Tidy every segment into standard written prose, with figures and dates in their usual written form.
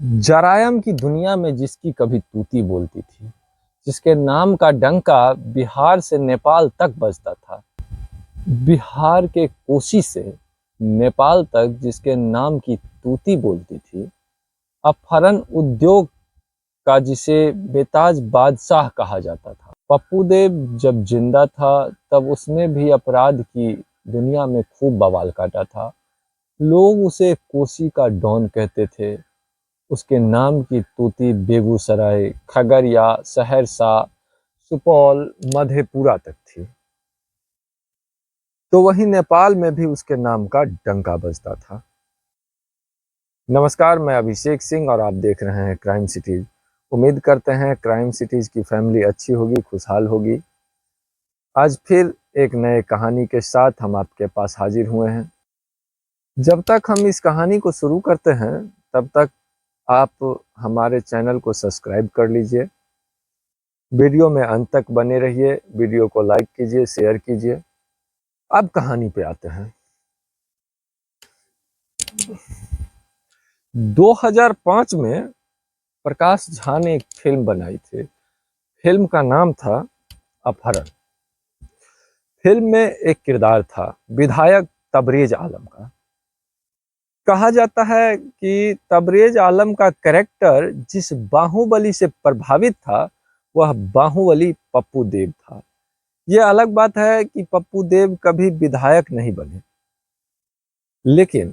जरायम की दुनिया में जिसकी कभी तूती बोलती थी, जिसके नाम का डंका बिहार से नेपाल तक बजता था, बिहार के कोसी से नेपाल तक जिसके नाम की तूती बोलती थी, अपहरण उद्योग का जिसे बेताज बादशाह कहा जाता था। पप्पू देव जब जिंदा था तब उसने भी अपराध की दुनिया में खूब बवाल काटा था। लोग उसे कोसी का डॉन कहते थे। उसके नाम की तूती बेगूसराय, खगड़िया, सहरसा, सुपौल, मधेपुरा तक थी। तो वहीं नेपाल में भी उसके नाम का डंका बजता था। नमस्कार, मैं अभिषेक सिंह और आप देख रहे हैं क्राइम सिटीज। उम्मीद करते हैं क्राइम सिटीज की फैमिली अच्छी होगी, खुशहाल होगी। आज फिर एक नए कहानी के साथ हम आपके पास हाजिर हुए हैं। जब तक हम इस कहानी को शुरू करते हैं तब तक आप हमारे चैनल को सब्सक्राइब कर लीजिए। वीडियो में अंत तक बने रहिए, वीडियो को लाइक कीजिए, शेयर कीजिए। अब कहानी पे आते हैं। 2005 में प्रकाश झा ने एक फिल्म बनाई थी। फिल्म का नाम था अपहरण। फिल्म में एक किरदार था विधायक तबरेज आलम का। कहा जाता है कि तबरेज आलम का कैरेक्टर जिस बाहुबली से प्रभावित था वह बाहुबली पप्पू देव था। यह अलग बात है कि पप्पू देव कभी विधायक नहीं बने, लेकिन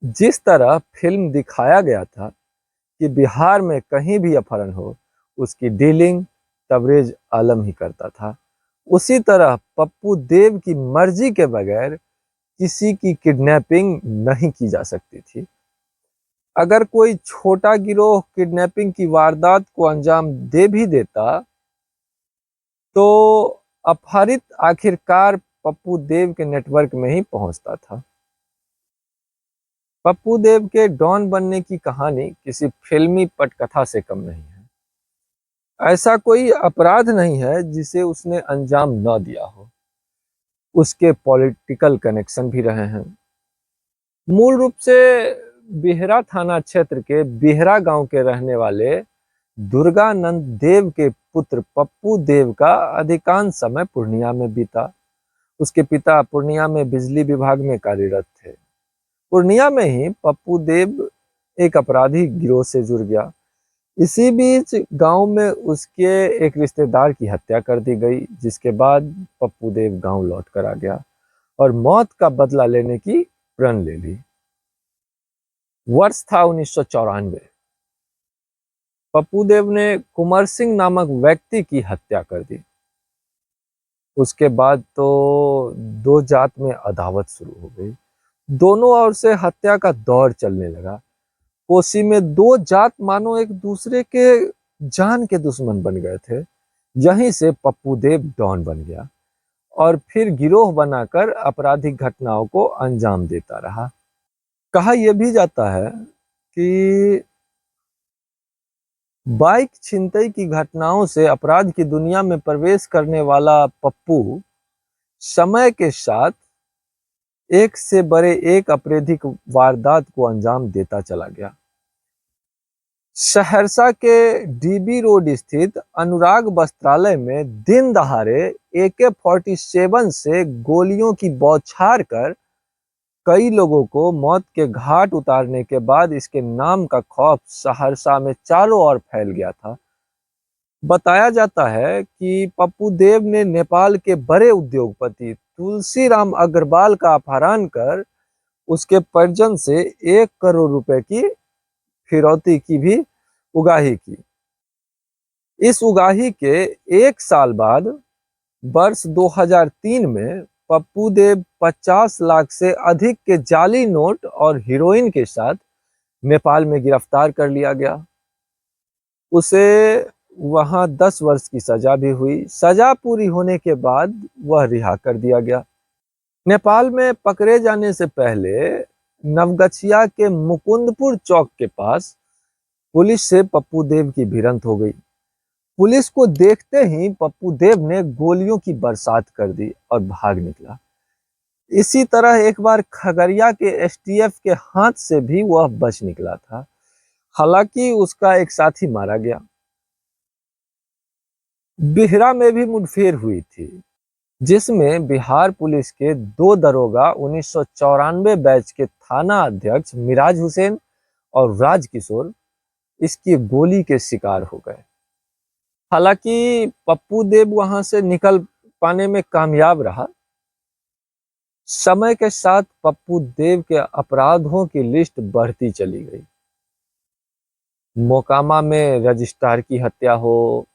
जिस तरह फिल्म दिखाया गया था कि बिहार में कहीं भी अपहरण हो उसकी डीलिंग तबरेज आलम ही करता था, उसी तरह पप्पू देव की मर्जी के बगैर किसी की किडनैपिंग नहीं की जा सकती थी। अगर कोई छोटा गिरोह किडनैपिंग की वारदात को अंजाम दे भी देता तो अपहरित आखिरकार पप्पू देव के नेटवर्क में ही पहुंचता था। पप्पू देव के डॉन बनने की कहानी किसी फिल्मी पटकथा से कम नहीं है। ऐसा कोई अपराध नहीं है जिसे उसने अंजाम न दिया हो। उसके पॉलिटिकल कनेक्शन भी रहे हैं। मूल रूप से बिहरा थाना क्षेत्र के बिहरा गांव के रहने वाले दुर्गानंद देव के पुत्र पप्पू देव का अधिकांश समय पूर्णिया में बीता। उसके पिता पूर्णिया में बिजली विभाग में कार्यरत थे। पूर्णिया में ही पप्पू देव एक अपराधी गिरोह से जुड़ गया। इसी बीच गांव में उसके एक रिश्तेदार की हत्या कर दी गई, जिसके बाद पप्पू देव गांव लौट कर आ गया और मौत का बदला लेने की प्रण ले ली। वर्ष था 1994। पप्पू देव ने कुंवर सिंह नामक व्यक्ति की हत्या कर दी। उसके बाद तो दो जात में अदावत शुरू हो गई। दोनों ओर से हत्या का दौर चलने लगा। कोसी में दो जात मानो एक दूसरे के जान के दुश्मन बन गए थे। यहीं से पप्पू देव डॉन बन गया और फिर गिरोह बनाकर आपराधिक घटनाओं को अंजाम देता रहा। कहा यह भी जाता है कि बाइक छिनतई की घटनाओं से अपराध की दुनिया में प्रवेश करने वाला पप्पू समय के साथ एक से बड़े एक आपराधिक वारदात को अंजाम देता चला गया। सहरसा के डीबी रोड स्थित अनुराग वस्त्रालय में दिन दहाड़े AK-47 से गोलियों की बौछार कर कई लोगों को मौत के घाट उतारने के बाद इसके नाम का खौफ सहरसा में चारों ओर फैल गया था। बताया जाता है कि पप्पू देव ने नेपाल के बड़े उद्योगपति तुलसीराम अग्रवाल का अपहरण कर उसके परिजन से 1 करोड़ रुपए की फिरौती की भी उगाही की। इस उगाही के एक साल बाद वर्ष 2003 में पप्पू देव 50 लाख से अधिक के जाली नोट और हीरोइन के साथ नेपाल में गिरफ्तार कर लिया गया। उसे वहां 10 वर्ष की सजा भी हुई। सजा पूरी होने के बाद वह रिहा कर दिया गया। नेपाल में पकड़े जाने से पहले नवगछिया के मुकुंदपुर चौक के पास पुलिस से पप्पू देव की भिड़ंत हो गई। पुलिस को देखते ही पप्पू देव ने गोलियों की बरसात कर दी और भाग निकला। इसी तरह एक बार खगड़िया के STF के हाथ से भी वह बच निकला था। हालांकि उसका एक साथी मारा गया। बिहरा में भी मुठभेड़ हुई थी, जिसमें बिहार पुलिस के 2 दरोगा 1994 बैच के थाना अध्यक्ष मिराज हुसैन और राज किशोर इसकी गोली के शिकार हो गए। हालांकि पप्पू देव वहां से निकल पाने में कामयाब रहा। समय के साथ पप्पू देव के अपराधों की लिस्ट बढ़ती चली गई। मोकामा में रजिस्ट्रार की हत्या हो,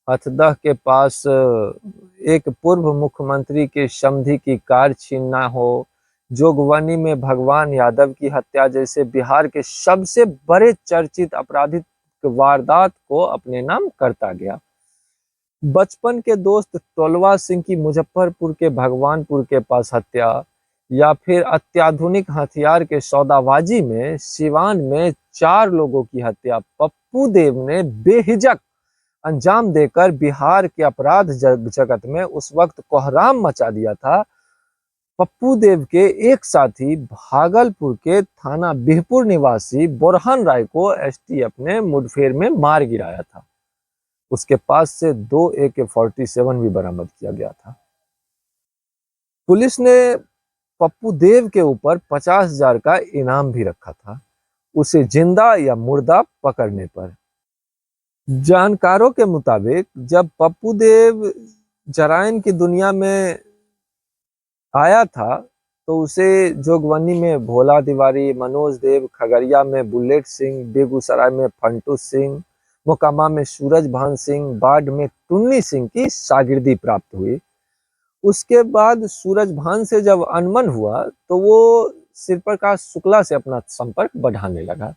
हथदह के पास एक पूर्व मुख्यमंत्री के समधी की कार छीनना हो, जोगबनी में भगवान यादव की हत्या जैसे बिहार के सबसे बड़े चर्चित आपराधिक वारदात को अपने नाम करता गया। बचपन के दोस्त टोलवा सिंह की मुजफ्फरपुर के भगवानपुर के पास हत्या, या फिर अत्याधुनिक हथियार के सौदाबाजी में सिवान में 4 लोगों की हत्या पप्पू देव ने बेहिजक अंजाम देकर बिहार के अपराध जगत में उस वक्त कोहराम मचा दिया था। पप्पू देव के एक साथी भागलपुर के थाना बिहपुर निवासी बोरहन राय को एसटीएफ ने मुठभेड़ में मार गिराया था। उसके पास से 2 AK-47 भी बरामद किया गया था। पुलिस ने पप्पू देव के ऊपर 50,000 का इनाम भी रखा था, उसे जिंदा या मुर्दा पकड़ने पर। जानकारों के मुताबिक जब पप्पू देव जरायन की दुनिया में आया था तो उसे जोगबनी में भोला तिवारी, मनोज देव, खगड़िया में बुलेट सिंह, बेगूसराय में फंटू सिंह, मोकामा में सूरज भान सिंह, बाढ़ में टुन्नी सिंह की शागिर्दी प्राप्त हुई। उसके बाद सूरज भान से जब अनबन हुआ तो वो शिवप्रकाश शुक्ला से अपना संपर्क बढ़ाने लगा।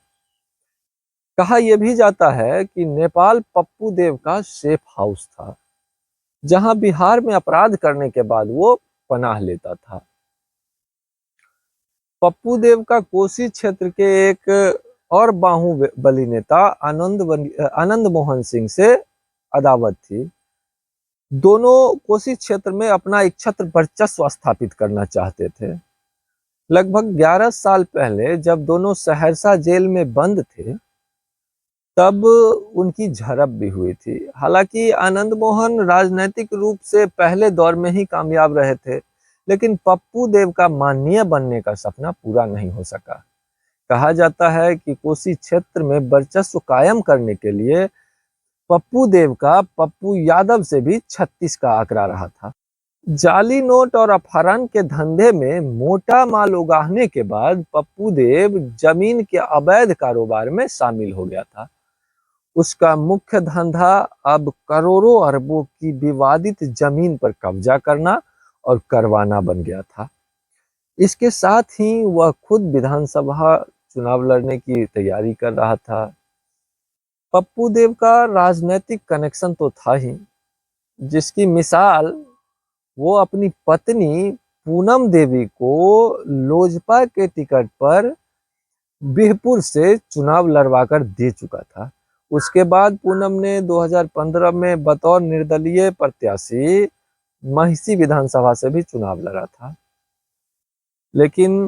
कहा यह भी जाता है कि नेपाल पप्पू देव का सेफ हाउस था, जहां बिहार में अपराध करने के बाद वो पनाह लेता था। पप्पू देव का कोसी क्षेत्र के एक और बाहुबली नेता आनंद मोहन सिंह से अदावत थी। दोनों कोसी क्षेत्र में अपना एक छत्र वर्चस्व स्थापित करना चाहते थे। लगभग 11 साल पहले जब दोनों सहरसा जेल में बंद थे, तब उनकी झड़प भी हुई थी। हालांकि आनंद मोहन राजनीतिक रूप से पहले दौर में ही कामयाब रहे थे, लेकिन पप्पू देव का माननीय बनने का सपना पूरा नहीं हो सका। कहा जाता है कि कोसी क्षेत्र में वर्चस्व कायम करने के लिए पप्पू देव का पप्पू यादव से भी 36 का आंकड़ा रहा था। जाली नोट और अपहरण के धंधे में मोटा माल उगाहने के बाद पप्पू देव जमीन के अवैध कारोबार में शामिल हो गया था। उसका मुख्य धंधा अब करोड़ों अरबों की विवादित जमीन पर कब्जा करना और करवाना बन गया था। इसके साथ ही वह खुद विधानसभा चुनाव लड़ने की तैयारी कर रहा था। पप्पू देव का राजनीतिक कनेक्शन तो था ही, जिसकी मिसाल वो अपनी पत्नी पूनम देवी को लोजपा के टिकट पर बिहपुर से चुनाव लड़वाकर दे चुका था। उसके बाद पूनम ने 2015 में बतौर निर्दलीय प्रत्याशी महिषी विधानसभा से भी चुनाव लड़ा था। लेकिन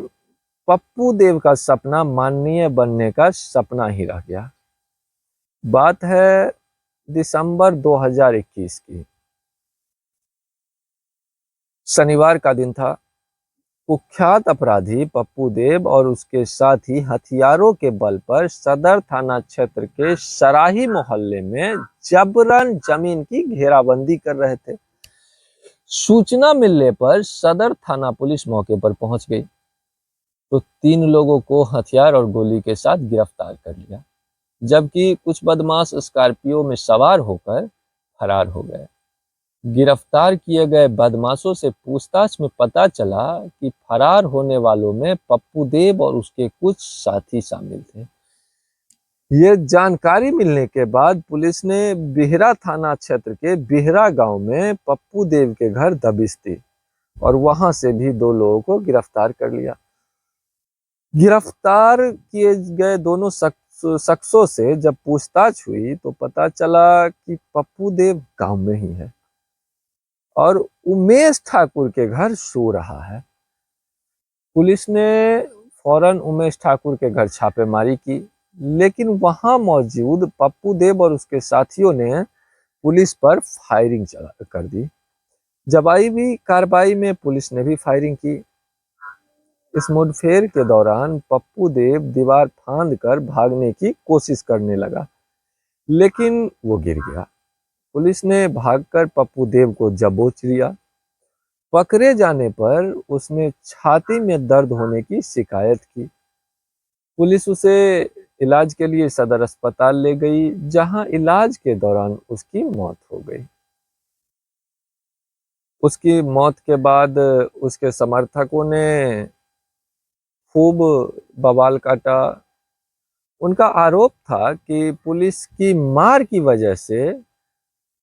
पप्पू देव का सपना माननीय बनने का सपना ही रह गया। बात है दिसंबर 2021 की। शनिवार का दिन था। कुख्यात अपराधी पप्पू देव और उसके साथी हथियारों के बल पर सदर थाना क्षेत्र के सराही मोहल्ले में जबरन जमीन की घेराबंदी कर रहे थे। सूचना मिलने पर सदर थाना पुलिस मौके पर पहुंच गई तो 3 लोगों को हथियार और गोली के साथ गिरफ्तार कर लिया, जबकि कुछ बदमाश स्कॉर्पियो में सवार होकर फरार हो गए। गिरफ्तार किए गए बदमाशों से पूछताछ में पता चला कि फरार होने वालों में पप्पू देव और उसके कुछ साथी शामिल थे। ये जानकारी मिलने के बाद पुलिस ने बिहरा थाना क्षेत्र के बिहरा गांव में पप्पू देव के घर दबिश दी और वहां से भी 2 लोगों को गिरफ्तार कर लिया। गिरफ्तार किए गए दोनों शख्सों से जब पूछताछ हुई तो पता चला कि पप्पू देव गांव में ही है और उमेश ठाकुर के घर सो रहा है। पुलिस ने फौरन उमेश ठाकुर के घर छापेमारी की, लेकिन वहां मौजूद पप्पू देव और उसके साथियों ने पुलिस पर फायरिंग कर दी। जवाबी भी कार्रवाई में पुलिस ने भी फायरिंग की। इस मुठभेड़ के दौरान पप्पू देव दीवार फांद कर भागने की कोशिश करने लगा, लेकिन वो गिर गया। पुलिस ने भागकर पप्पू देव को दबोच लिया। पकड़े जाने पर उसने छाती में दर्द होने की शिकायत की। पुलिस उसे इलाज के लिए सदर अस्पताल ले गई, जहां इलाज के दौरान उसकी मौत हो गई। उसकी मौत के बाद उसके समर्थकों ने खूब बवाल काटा। उनका आरोप था कि पुलिस की मार की वजह से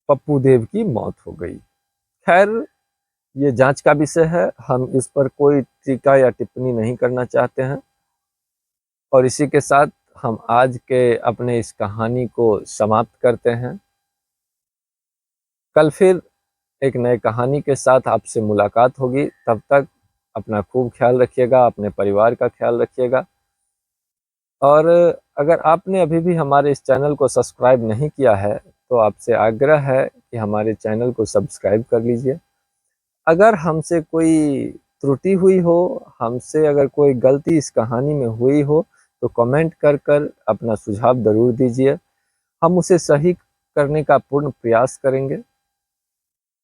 पप्पू देव की मौत हो गई। खैर, ये जांच का विषय है, हम इस पर कोई टीका या टिप्पणी नहीं करना चाहते हैं। और इसी के साथ हम आज के अपने इस कहानी को समाप्त करते हैं। कल फिर एक नए कहानी के साथ आपसे मुलाकात होगी। तब तक अपना खूब ख्याल रखिएगा, अपने परिवार का ख्याल रखिएगा। और अगर आपने अभी भी हमारे इस चैनल को सब्सक्राइब नहीं किया है तो आपसे आग्रह है कि हमारे चैनल को सब्सक्राइब कर लीजिए। अगर हमसे कोई त्रुटि हुई हो, हमसे अगर कोई गलती इस कहानी में हुई हो, तो कमेंट कर कर अपना सुझाव ज़रूर दीजिए। हम उसे सही करने का पूर्ण प्रयास करेंगे।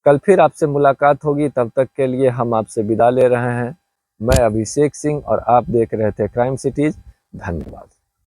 कल फिर आपसे मुलाकात होगी, तब तक के लिए हम आपसे विदा ले रहे हैं। मैं अभिषेक सिंह और आप देख रहे थे क्राइम सिटीज। धन्यवाद।